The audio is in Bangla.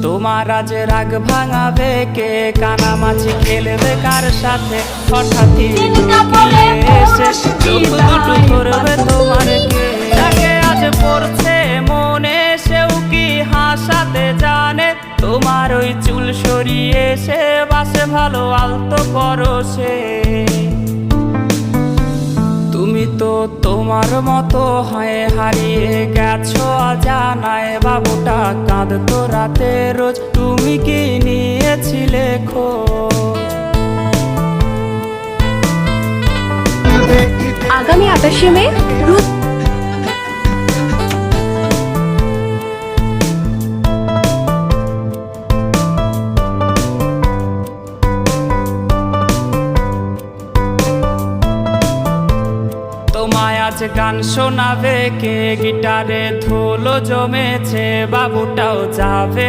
তোমার আজ রাগ ভাঙাবে কে, কানামাছি খেলবে কার সাথে, হঠাৎই এসে চোখ দুটো করবে তোমার কে। তাকে আজ পড়ছে মনে সেও কি হাসাতে জানে, তোমার ওই চুল সরিয়ে সে বাসে ভালো আলতো পরশে। তুমি তো তোমার মতো হয়ে হারিয়ে গেছো অজানায়, বাবুটা কাঁদতো রাতে রোজ, তুমি কি নিয়েছিলে খোঁজ? আগামী 28শে মে তোমায় আজ গান শোনাবে কে, গিটারে ধুলো জমেছে, বাবুটাও যাবে।